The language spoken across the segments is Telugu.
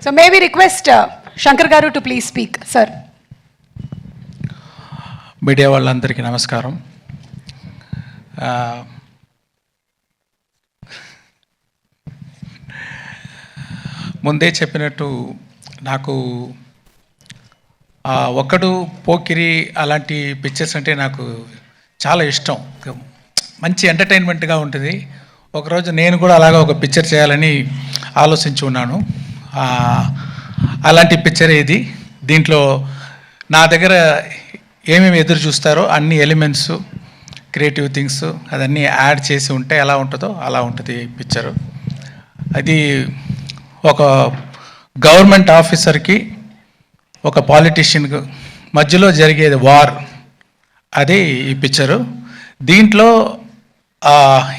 So may we request Shankar Garu to please speak, sir. Media వాళ్ళందరికీ నమస్కారం. ముందే చెప్పినట్టు నాకు ఒక్కడు పోకిరి అలాంటి పిక్చర్స్ అంటే నాకు చాలా ఇష్టం. మంచి ఎంటర్టైన్మెంట్గా ఉంటుంది. ఒకరోజు నేను కూడా అలాగా ఒక పిక్చర్ చేయాలని ఆలోచించి ఉన్నాను. అలాంటి పిక్చర్ ఇది. దీంట్లో నా దగ్గర ఏమేమి ఎదురు చూస్తారో అన్ని ఎలిమెంట్స్, క్రియేటివ్ థింగ్స్ అదన్నీ యాడ్ చేసి ఉంటే ఎలా ఉంటుందో అలా ఉంటుంది పిక్చరు. అది ఒక గవర్నమెంట్ ఆఫీసర్కి ఒక పాలిటీషియన్కి మధ్యలో జరిగేది వార్, అది ఈ పిక్చరు. దీంట్లో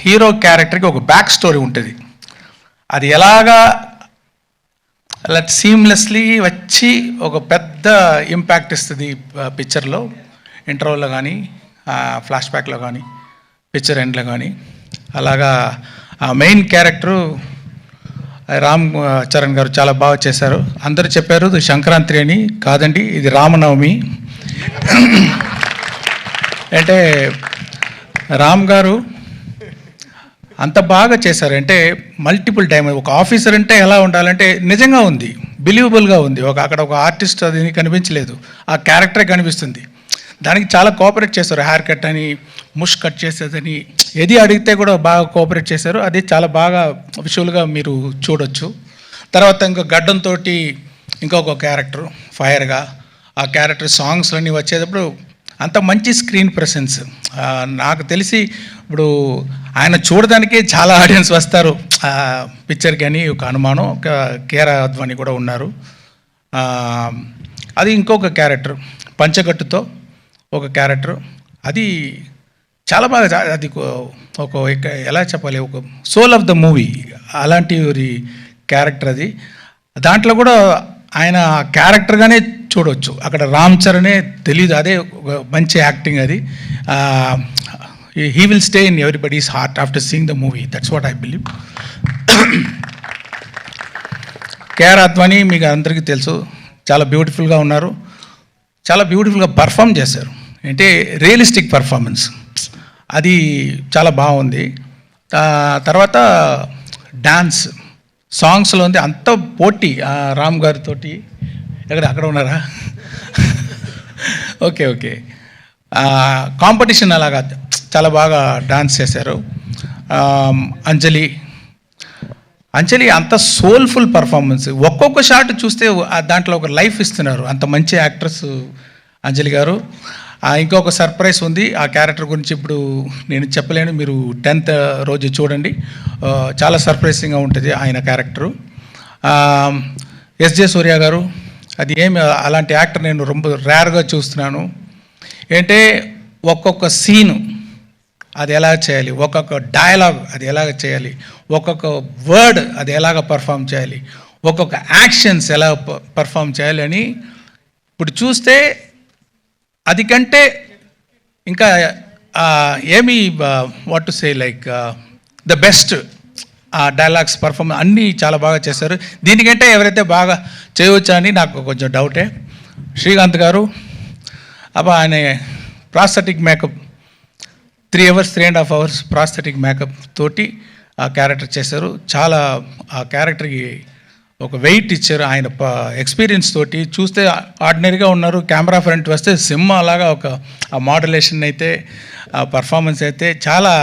హీరో క్యారెక్టర్కి ఒక బ్యాక్ స్టోరీ ఉంటుంది. అది ఎలాగా అలా సీమ్లెస్లీ వచ్చి ఒక పెద్ద ఇంపాక్ట్ ఇస్తుంది పిక్చర్లో. ఇంటర్వల్లో కానీ, ఫ్లాష్ బ్యాక్లో కానీ, పిక్చర్ ఎండ్లో కానీ. అలాగా ఆ మెయిన్ క్యారెక్టరు రామ్ చరణ్ గారు చాలా బాగా చేశారు. అందరూ చెప్పారు ఇది సంక్రాంతి అని. కాదండి, ఇది రామనవమి. అంటే రామ్ గారు అంత బాగా చేశారు. అంటే మల్టిపుల్ డైమెన్షన్. ఒక ఆఫీసర్ అంటే ఎలా ఉండాలంటే నిజంగా ఉంది, బిలీవబుల్గా ఉంది. అక్కడ ఒక ఆర్టిస్ట్ అది కనిపించలేదు, ఆ క్యారెక్టరే కనిపిస్తుంది. దానికి చాలా కోఆపరేట్ చేశారు. హెయిర్ కట్ అని, ముష్ కట్ చేసేదని, ఏది అడిగితే కూడా బాగా కోఆపరేట్ చేశారు. అది చాలా బాగా విజువల్గా మీరు చూడొచ్చు. తర్వాత ఇంకో గడ్డంతో ఇంకొక క్యారెక్టర్ ఫైర్గా, ఆ క్యారెక్టర్ సాంగ్స్లన్నీ వచ్చేటప్పుడు అంత మంచి స్క్రీన్ ప్రెసెన్స్. నాకు తెలిసి ఇప్పుడు ఆయన చూడడానికే చాలా ఆడియన్స్ వస్తారు పిక్చర్కి అని ఒక అనుమానం. ఒక కేరా అద్వాని కూడా ఉన్నారు. అది ఇంకొక క్యారెక్టర్ పంచగట్టుతో ఒక క్యారెక్టర్, అది చాలా బాగా, అది ఒక ఎలా చెప్పాలి, ఒక సోల్ ఆఫ్ ద మూవీ అలాంటి క్యారెక్టర్ అది. దాంట్లో కూడా ఆయన క్యారెక్టర్గానే చూడవచ్చు. అక్కడ రామ్ చరణే తెలీదు, అదే ఒక మంచి యాక్టింగ్ అది. He will stay in everybody's heart after seeing the movie. That's what I believe. Kiara Advani మీకు అందరికీ తెలుసు, చాలా బ్యూటిఫుల్గా ఉన్నారు, చాలా బ్యూటిఫుల్గా పర్ఫామ్ చేశారు. అంటే రియలిస్టిక్ పర్ఫార్మెన్స్, అది చాలా బాగుంది. తర్వాత డాన్స్ సాంగ్స్లో ఉంది అంత పోటీ రామ్ గారితో. అక్కడ ఉన్నారా? Okay okay. కాంపిటీషన్ అలాగా చాలా బాగా డాన్స్ చేశారు. అంజలి అంత సోల్ఫుల్ పర్ఫార్మెన్స్. ఒక్కొక్క షాట్ చూస్తే దాంట్లో ఒక లైఫ్ ఇస్తున్నారు. అంత మంచి యాక్ట్రెస్ అంజలి గారు. ఇంకొక సర్ప్రైజ్ ఉంది ఆ క్యారెక్టర్ గురించి, ఇప్పుడు నేను చెప్పలేను, మీరు 10th రోజు చూడండి. చాలా సర్ప్రైజింగ్గా ఉంటుంది ఆయన క్యారెక్టరు. ఎస్జే సూర్య గారు, అది ఏమి అలాంటి యాక్టర్ నేను ரொம்ப రేర్గా చూస్తున్నాను. ఏంటంటే ఒక్కొక్క సీను అది ఎలా చేయాలి, ఒక్కొక్క డైలాగ్ అది ఎలాగ చేయాలి, ఒక్కొక్క వర్డ్ అది ఎలాగ పర్ఫామ్ చేయాలి, ఒక్కొక్క యాక్షన్స్ ఎలా పర్ఫామ్ చేయాలి అని ఇప్పుడు చూస్తే అది కంటే ఇంకా ఏమి what to say like the best dialogues performance అన్నీ చాలా బాగా చేశారు. దీనికంటే ఎవరైతే బాగా చేయవచ్చా అని నాకు కొంచెం డౌటే. శ్రీకాంత్ గారు ఆయన prosthetic makeup 3 hours 3.5 hours prosthetic makeup తోటి ఆ క్యారెక్టర్ చేశారు. చాలా ఆ క్యారెక్టర్కి ఒక వెయిట్ ఇచ్చారు. ఆయన ఎక్స్పీరియన్స్ తోటి చూస్తే ఆర్డినరీగా ఉన్నారు, కెమెరా ఫ్రంట్ వస్తే సినిమా అలాగా ఒక ఆ మోడ్యులేషన్ అయితే, ఆ పర్ఫార్మెన్స్ అయితే చాలా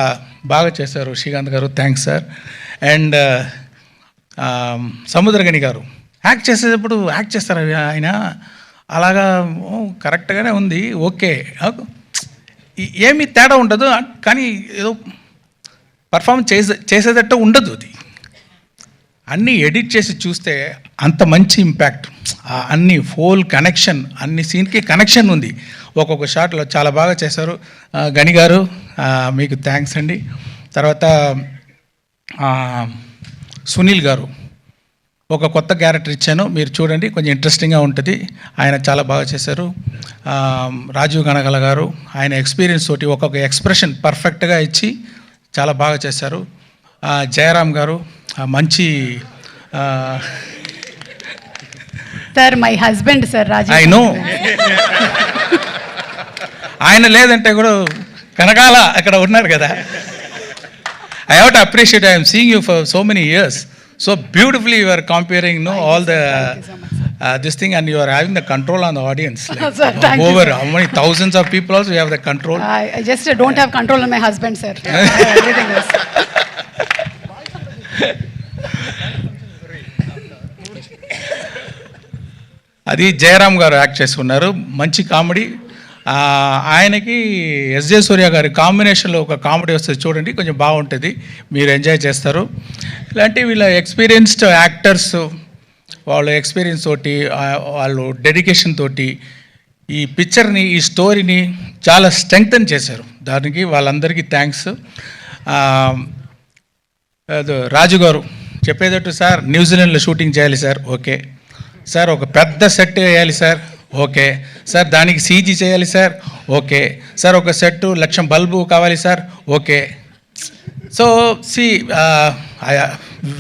బాగా చేశారు శ్రీకాంత్ గారు. Thanks sir. అండ్ సముద్రగని గారు యాక్ట్ చేసేటప్పుడు యాక్ట్ చేస్తారు ఆయన అలాగా కరెక్ట్గానే ఉంది, ఓకే, ఏమీ తేడా ఉండదు, కానీ ఏదో పర్ఫార్మెన్స్ చేసేటట్టు ఉండదు. అది అన్నీ ఎడిట్ చేసి చూస్తే అంత మంచి ఇంపాక్ట్, అన్ని ఫోల్ కనెక్షన్, అన్ని సీన్కి కనెక్షన్ ఉంది ఒక్కొక్క షాట్లో. చాలా బాగా చేశారు గని గారు, మీకు థ్యాంక్స్ అండి. తర్వాత సునీల్ గారు ఒక కొత్త క్యారెక్టర్ ఇచ్చాను, మీరు చూడండి, కొంచెం ఇంట్రెస్టింగ్గా ఉంటుంది. ఆయన చాలా బాగా చేశారు. రాజీవ్ గణగల గారు ఆయన ఎక్స్పీరియన్స్ తోటి ఒక్కొక్క ఎక్స్ప్రెషన్ పర్ఫెక్ట్గా ఇచ్చి చాలా బాగా చేశారు. జయరామ్ గారు మంచి sir my husband sir Rajeev. I know. ఆయన లేదంటే కూడా కనకాల అక్కడ ఉన్నారు కదా. I have to appreciate. I am seeing you for so many years. So beautifully you are comparing, all the this thing, and you are having the control on the audience. Like, Sir, thank you, over sir. how many thousands of people also you have the control. I just don't have control on my husband, sir. Everything else. అది జయరామ్ గారు యాక్ట్ చేసుకున్నారు. మంచి కామెడీ. ఆయనకి ఎస్జే సూర్య గారి కాంబినేషన్లో ఒక కామెడీ వస్తుంది చూడండి, కొంచెం బాగుంటుంది, మీరు ఎంజాయ్ చేస్తారు. ఇలాంటి వీళ్ళ ఎక్స్పీరియన్స్డ్ యాక్టర్స్ వాళ్ళ ఎక్స్పీరియన్స్ తోటి, వాళ్ళు డెడికేషన్ తోటి ఈ పిక్చర్ని, ఈ స్టోరీని చాలా స్ట్రెంగ్తన్ చేశారు. దానికి వాళ్ళందరికీ థ్యాంక్స్. రాజు గారు చెప్పేటట్టు, సార్ న్యూజిలాండ్లో షూటింగ్ చేయాలి సార్, ఓకే సార్. ఒక పెద్ద సెట్ వేయాలి సార్, ఓకే సార్. దానికి సీజీ చేయాలి సార్, ఓకే సార్. ఒక సెట్ 1,00,000 బల్బు కావాలి sir, okay. So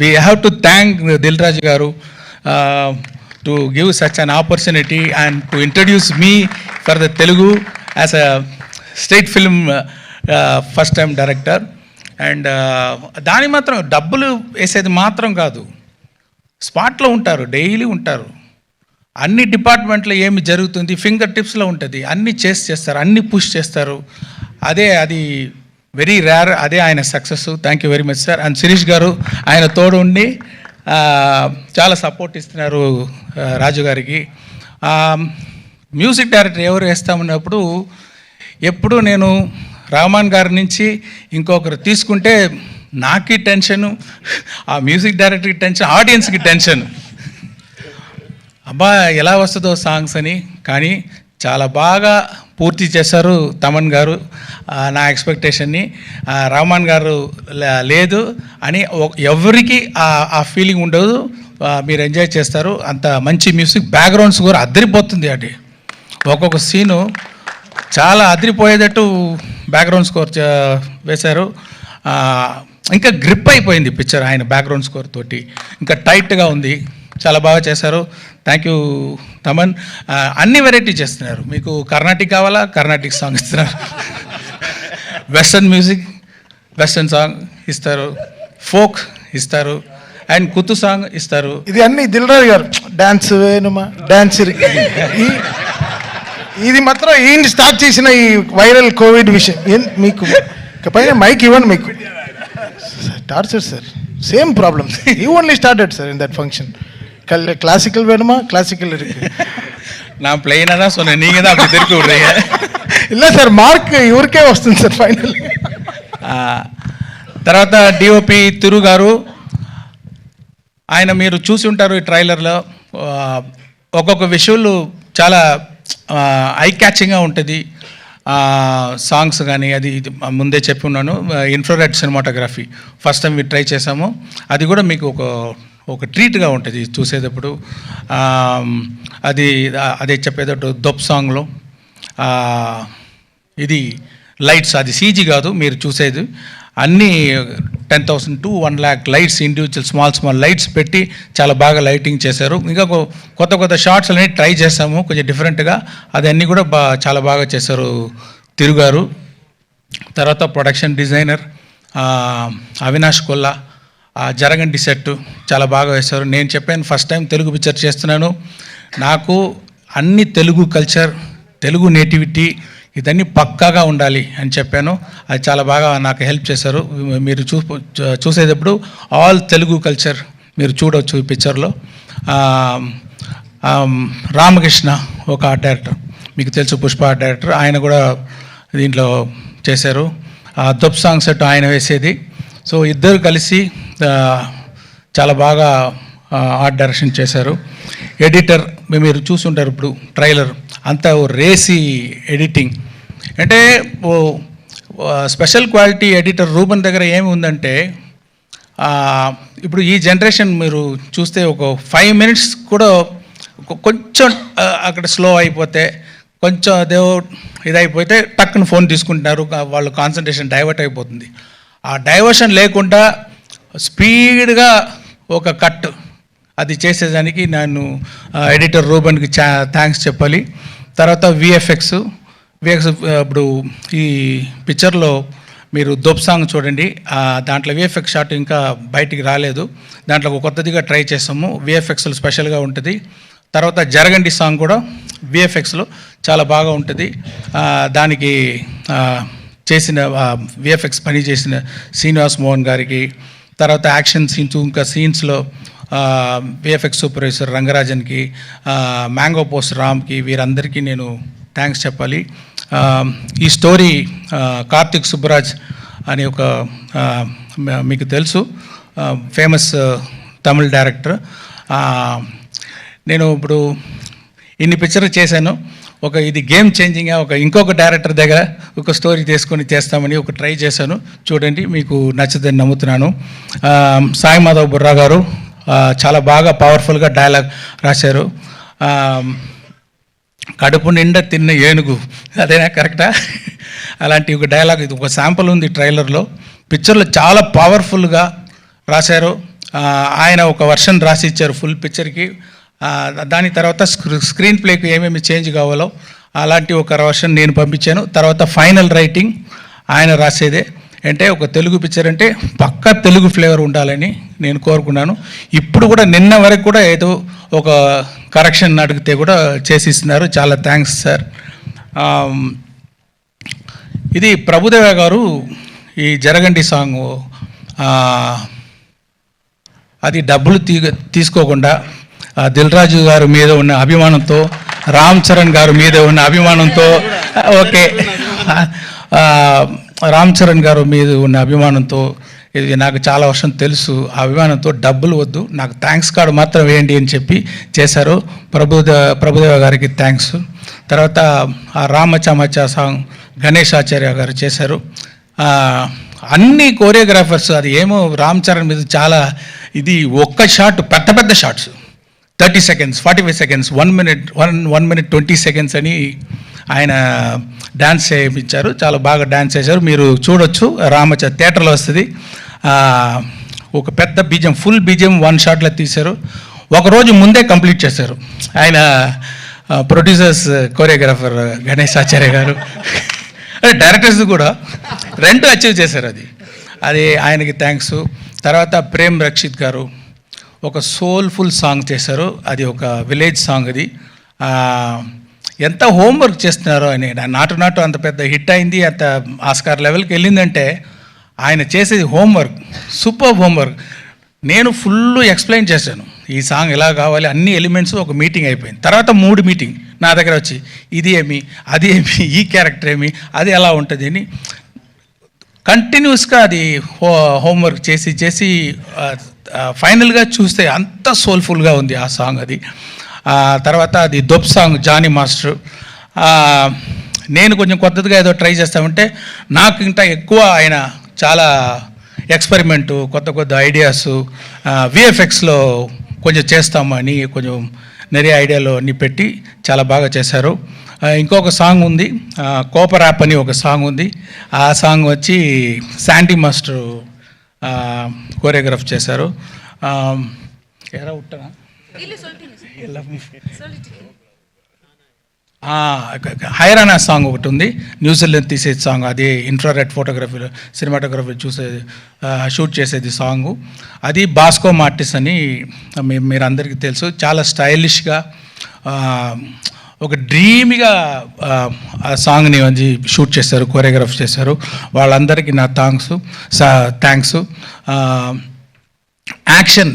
we have to thank Dil Raju garu to give such an opportunity and to introduce me for the Telugu as a state film first time director. And దాని మాత్రం డబ్బులు వేసేది మాత్రం కాదు, స్పాట్లో ఉంటారు, డైలీ ఉంటారు. అన్ని డిపార్ట్మెంట్లో ఏమి జరుగుతుంది ఫింగర్ టిప్స్లో ఉంటుంది, అన్నీ చేస్తారు, అన్నీ పుష్ చేస్తారు. అది వెరీ రేర్. అదే ఆయన success. Thank you very much sir. And Shirish గారు ఆయన తోడు ఉండి చాలా సపోర్ట్ ఇస్తున్నారు రాజు గారికి. మ్యూజిక్ డైరెక్టర్ ఎవరు వేస్తామన్నప్పుడు ఎప్పుడు నేను రహమాన్ గారి నుంచి ఇంకొకరు తీసుకుంటే నాకి టెన్షను, ఆ మ్యూజిక్ డైరెక్టర్కి టెన్షన్, ఆడియన్స్కి టెన్షన్. అబ్బా ఎలా వస్తుందో సాంగ్స్ అని. కానీ చాలా బాగా పూర్తి చేశారు తమన్ గారు నా ఎక్స్పెక్టేషన్ని. రహమాన్ గారు లేదు అని ఎవరికి ఆ ఫీలింగ్ ఉండదు. మీరు ఎంజాయ్ చేస్తారు. అంత మంచి మ్యూజిక్, బ్యాక్గ్రౌండ్స్ కూడా అదిరిపోతుంది. అది ఒక్కొక్క సీను చాలా అదిరిపోయేటట్టు బ్యాక్గ్రౌండ్ స్కోర్ వేశారు. ఇంకా గ్రిప్ అయిపోయింది పిక్చర్ ఆయన బ్యాక్గ్రౌండ్ స్కోర్ తోటి. ఇంకా టైట్గా ఉంది. చాలా బాగా చేశారు. Thank you Thaman. అన్ని వెరైటీ చేస్తున్నారు. మీకు కర్ణాటిక్ కావాలా, కర్ణాటిక్ సాంగ్ ఇస్తున్నారు. వెస్టర్న్ మ్యూజిక్, వెస్టర్న్ సాంగ్ ఇస్తారు. ఫోక్ ఇస్తారు. అండ్ కుత్తు సాంగ్ ఇస్తారు. ఇది అన్ని దిల్రాజు గారు డాన్స్ వేణుమా డాన్స్. ఇది మాత్రం ఈయన స్టార్ట్ చేసిన ఈ వైరల్ కోవిడ్ విషయం. మీకు పైన మైక్ ఇవ్వండి. మీకు torture sir, same problems. You only started sir in that function. Classical வேணுமா, கிளாசிக்கல் இருக்கு. நான் பிளெயினா தான் சொன்னேன், நீங்க தான் அப்படி திருப்பி விடுறீங்க. இல்லை సార్, మార్క్ ఇవరికే వస్తుంది సార్ ఫైనల్. తర్వాత డిఓపి తిరు గారు, ఆయన మీరు చూసి ఉంటారు ఈ ట్రైలర్లో. ఒక్కొక్క విషువల్ చాలా ఐ క్యాచింగ్గా ఉంటుంది. సాంగ్స్ కానీ అది ముందే చెప్పి ఉన్నాను. Infrared cinematography first time try చేసాము. అది కూడా మీకు ఒక ట్రీట్గా ఉంటుంది చూసేటప్పుడు. అదే చెప్పేటట్టు దొప్ సాంగ్లో ఇది లైట్స్, అది సీజీ కాదు మీరు చూసేది. అన్నీ 10,000 to 1 lakh lights, individual small lights పెట్టి చాలా బాగా లైటింగ్ చేశారు. ఇంకా కొత్త షార్ట్స్ అనేవి ట్రై చేస్తాము కొంచెం డిఫరెంట్గా. అదన్నీ కూడా చాలా బాగా చేశారు తిరుగారు. తర్వాత ప్రొడక్షన్ డిజైనర్ అవినాష్ కొల్లా, జరగండి సెట్ చాలా బాగా వేశారు. నేను చెప్పాను ఫస్ట్ టైం తెలుగు పిక్చర్ చేస్తున్నాను, నాకు అన్ని తెలుగు కల్చర్, తెలుగు నేటివిటీ ఇదన్నీ పక్కాగా ఉండాలి అని చెప్పాను. అది చాలా బాగా నాకు హెల్ప్ చేశారు. మీరు చూసేటప్పుడు ఆల్ తెలుగు కల్చర్ మీరు చూడవచ్చు ఈ పిక్చర్లో. రామకృష్ణ ఒక ఆర్ట్ డైరెక్టర్, మీకు తెలుసు, పుష్ప ఆర్ట్ డైరెక్టర్, ఆయన కూడా దీంట్లో చేశారు. దొప్ సాంగ్ సెట్ ఆయన వేసేది. సో ఇద్దరు కలిసి చాలా బాగా ఆర్ట్ డైరెక్షన్ చేశారు. ఎడిటర్ మీరు చూసుంటారు ఇప్పుడు ట్రైలర్ అంతా రేసి ఎడిటింగ్. అంటే స్పెషల్ క్వాలిటీ ఎడిటర్ రూపన్ దగ్గర ఏమి ఉందంటే, ఇప్పుడు ఈ జనరేషన్ మీరు చూస్తే ఒక 5 minutes కూడా కొంచెం అక్కడ స్లో అయిపోతే, కొంచెం అదే ఇదైపోతే టక్కున ఫోన్ తీసుకుంటున్నారు, వాళ్ళు కాన్సన్ట్రేషన్ డైవర్ట్ అయిపోతుంది. ఆ డైవర్షన్ లేకుండా స్పీడ్గా ఒక కట్ అది చేసేదానికి నన్ను ఎడిటర్ రూబన్కి థ్యాంక్స్ చెప్పాలి. తర్వాత విఎఫ్ఎక్స్ ఇప్పుడు ఈ పిక్చర్లో మీరు దొబ్ సాంగ్ చూడండి, దాంట్లో విఎఫ్ఎక్స్ షాట్ ఇంకా బయటికి రాలేదు, దాంట్లో ఒక కొత్తదిగా ట్రై చేస్తాము, విఎఫ్ఎక్స్లో స్పెషల్గా ఉంటుంది. తర్వాత జరగండి సాంగ్ కూడా విఎఫ్ఎక్స్లో చాలా బాగా ఉంటుంది. దానికి చేసిన విఎఫ్ఎక్స్ పని చేసిన శ్రీనివాస్ మోహన్ గారికి, తర్వాత యాక్షన్ సీన్స్ ఇంకా సీన్స్లో విఎఫ్ఎక్స్ సూపర్వైజర్ రంగరాజన్కి, మ్యాంగో పోస్ట్ రామ్కి, వీరందరికీ నేను థ్యాంక్స్ చెప్పాలి. ఈ స్టోరీ కార్తిక్ సుబ్బరాజ్ అని ఒక మీకు తెలుసు ఫేమస్ తమిళ్ డైరెక్టర్. నేను ఇప్పుడు ఇన్ని పిక్చర్లు చేశాను, ఇది గేమ్ చేంజింగ్గా ఇంకొక డైరెక్టర్ దగ్గర ఒక స్టోరీ తీసుకొని చేస్తామని ట్రై చేశాను. చూడండి, మీకు నచ్చుదని నమ్ముతున్నాను. సాయి మాధవ్ బుర్రా గారు చాలా బాగా పవర్ఫుల్గా డైలాగ్ రాశారు. కడుపు నిండా తిన్న ఏనుగు, అదేనా కరెక్టా? అలాంటి ఒక డైలాగ్, ఇది ఒక శాంపుల్ ఉంది ట్రైలర్లో. పిక్చర్లో చాలా పవర్ఫుల్గా రాశారు. ఆయన ఒక వర్షన్ రాసి ఇచ్చారు ఫుల్ పిక్చర్కి. దాని తర్వాత స్క్రీన్ ప్లేకి ఏమేమి చేంజ్ కావాలో అలాంటి ఒక వర్షన్ నేను పంపించాను. తర్వాత ఫైనల్ రైటింగ్ ఆయన రాసేదే. అంటే ఒక తెలుగు పిక్చర్ అంటే పక్కా తెలుగు ఫ్లేవర్ ఉండాలని నేను కోరుకున్నాను. ఇప్పుడు కూడా నిన్న వరకు కూడా ఏదో ఒక కరెక్షన్ అడిగితే కూడా చేసిస్తున్నారు. చాలా థ్యాంక్స్ సార్. ఇది ప్రభుదేవ గారు ఈ జరగండి సాంగ్ అది డబ్బులు తీసుకోకుండా దిల్ రాజు గారి మీద ఉన్న అభిమానంతో, రామ్ చరణ్ గారి మీద ఉన్న అభిమానంతో, ఓకే రామ్ చరణ్ గారు మీద ఉన్న అభిమానంతో, ఇది నాకు చాలా వర్షం తెలుసు, ఆ అభిమానంతో డబ్బులు వద్దు, నాకు థ్యాంక్స్ కార్డు మాత్రం వేయండి అని చెప్పి చేశారు. ప్రభుదేవ గారికి థ్యాంక్స్. తర్వాత ఆ రామచమచ సాంగ్ గణేష్ ఆచార్య గారు చేశారు. అన్ని కోరియోగ్రాఫర్స్, అది ఏమో రామ్ చరణ్ మీద చాలా ఇది ఒక్క షాట్, పెద్ద పెద్ద shots 30 seconds, 45 seconds, 1 minute 20 seconds అని ఆయన డ్యాన్స్ చేయించారు. చాలా బాగా డ్యాన్స్ చేశారు. మీరు చూడొచ్చు, థియేటర్లో వస్తుంది. ఒక పెద్ద బీజం, ఫుల్ బీజం 1 షాట్లో తీశారు. ఒకరోజు ముందే కంప్లీట్ చేశారు ఆయన. ప్రొడ్యూసర్స్, కోరియోగ్రాఫర్ గణేష్ ఆచార్య గారు, డైరెక్టర్స్ కూడా 2 అచీవ్ చేశారు. అది ఆయనకి థ్యాంక్స్. తర్వాత ప్రేమ్ రక్షిత్ గారు ఒక సోల్ఫుల్ సాంగ్ చేశారు. అది ఒక విలేజ్ సాంగ్. అది ఎంత హోంవర్క్ చేస్తున్నారో అని. నాటు అంత పెద్ద హిట్ అయింది, అంత ఆస్కార్ లెవెల్కి వెళ్ళిందంటే ఆయన చేసేది హోంవర్క్, సూపర్ హోంవర్క్. నేను ఫుల్ ఎక్స్ప్లెయిన్ చేశాను, ఈ సాంగ్ ఎలా కావాలి, అన్ని ఎలిమెంట్స్. ఒక మీటింగ్ అయిపోయింది. తర్వాత 3 మీటింగ్ నా దగ్గర వచ్చి, ఇది ఏమి, అది ఏమి, ఈ క్యారెక్టర్ ఏమి, అది ఎలా ఉంటుంది అని కంటిన్యూస్గా అది హోంవర్క్ చేసి ఫైనల్గా చూస్తే అంత సోల్ఫుల్గా ఉంది ఆ సాంగ్. అది తర్వాత అది దొబ్ సాంగ్ జానీ మాస్టర్. నేను కొంచెం కొత్తగా ఏదో ట్రై చేస్తామంటే నాకు ఇంకా ఎక్కువ ఆయన చాలా ఎక్స్పెరిమెంటు, కొత్త ఐడియాస్, విఎఫ్ఎక్స్లో కొంచెం చేస్తామని కొంచెం நிறைய ఐడియాలు అన్నీ పెట్టి చాలా బాగా చేశారు. ఇంకొక సాంగ్ ఉంది, కోపర్ యాప్ అని ఒక సాంగ్ ఉంది. ఆ సాంగ్ వచ్చి శాంటీ మాస్టర్ కోరియోగ్రాఫ్ చేశారు. ఎరా ఉట్టనా హైరానా సాంగ్ ఒకటి ఉంది, న్యూజిలాండ్ తీసేది సాంగ్. అది ఇన్ఫ్రారెడ్ ఫోటోగ్రఫీ, సినిమాటోగ్రఫీ షూట్ చేసేది సాంగు. అది బాస్కో మార్టిస్ అని మీరు అందరికీ తెలుసు. చాలా స్టైలిష్గా ఒక డ్రీమ్గా ఆ సాంగ్ని వచ్చి షూట్ చేశారు, కోరియోగ్రాఫ్ చేశారు. వాళ్ళందరికీ నా థ్యాంక్స్. యాక్షన్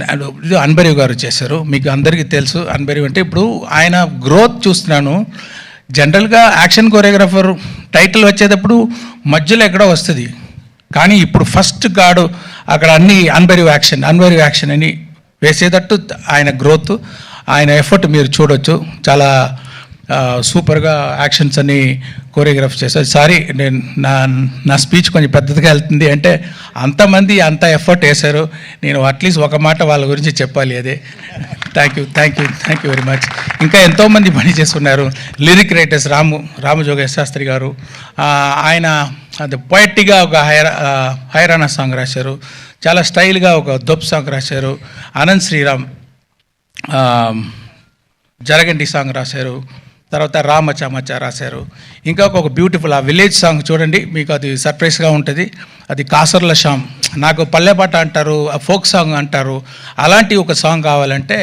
ఇది అన్బరీవ్ గారు చేశారు. మీకు అందరికీ తెలుసు అన్బరీవ్ అంటే. ఇప్పుడు ఆయన గ్రోత్ చూస్తున్నాను. జనరల్గా యాక్షన్ కోరియోగ్రాఫర్ టైటిల్ వచ్చేటప్పుడు మధ్యలో ఎక్కడో వస్తుంది, కానీ ఇప్పుడు ఫస్ట్ గాడు అక్కడ అన్ని అన్బరీవ్ యాక్షన్ అని వేసేటట్టు ఆయన గ్రోత్, ఆయన ఎఫర్ట్ మీరు చూడొచ్చు. చాలా సూపర్గా యాక్షన్స్ అన్ని కోరియోగ్రాఫ్ చేశారు. సారీ, నేను నా స్పీచ్ కొంచెం పెద్దదిగా వెళ్తుంది అంటే అంతమంది అంత ఎఫర్ట్ వేశారు. నేను అట్లీస్ట్ ఒక మాట వాళ్ళ గురించి చెప్పాలి. అదే థ్యాంక్ యూ వెరీ మచ్. ఇంకా ఎంతోమంది పని చేస్తున్నారు. లిరిక్ రైటర్స్ రామజోగేశ్ శాస్త్రి గారు, ఆయన అది పొయట్గా ఒక హైరానా సాంగ్ రాశారు. చాలా స్టైల్గా ఒక దొబ్ సాంగ్ రాశారు. అనంత్ శ్రీరామ్ జరగండి సాంగ్ రాశారు, తర్వాత రామచమచ రాశారు. ఇంకా ఒక బ్యూటిఫుల్ ఆ విలేజ్ సాంగ్ చూడండి, మీకు అది సర్ప్రైజ్గా ఉంటుంది. అది కాసర్ల శ్యామ్, నాకు పల్లెపాట అంటారు, ఫోక్ సాంగ్ అంటారు, అలాంటి ఒక సాంగ్ కావాలంటే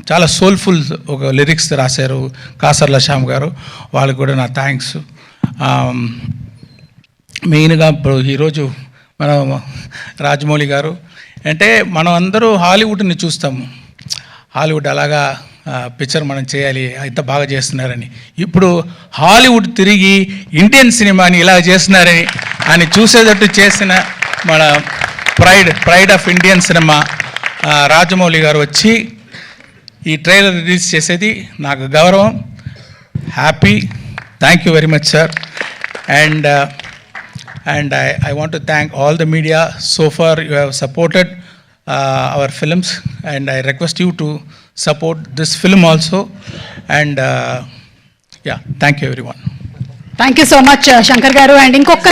చాలా సోల్ఫుల్ ఒక లిరిక్స్ రాశారు కాసర్ల శ్యామ్ గారు. వాళ్ళకి కూడా నా థ్యాంక్స్. మెయిన్గా ఇప్పుడు ఈరోజు మనం రాజమౌళి గారు అంటే మనం అందరూ హాలీవుడ్ని చూస్తాము, హాలీవుడ్ అలాగా పిక్చర్ మనం చేయాలి, ఇంత బాగా చేస్తున్నారని. ఇప్పుడు హాలీవుడ్ తిరిగి ఇండియన్ సినిమాని ఇలా చేస్తున్నారని అని చూసేటట్టు చేసిన మన pride of Indian cinema Rajamouli గారు వచ్చి ఈ ట్రైలర్ రిలీజ్ చేసేది నాకు గౌరవం, happy. Thank you very much sir. And I want to thank all the media. So far you have supported our films, and I request you to support this film also. And yeah, thank you everyone. Thank you so much Shankar గారు. అండ్ ఇంకొక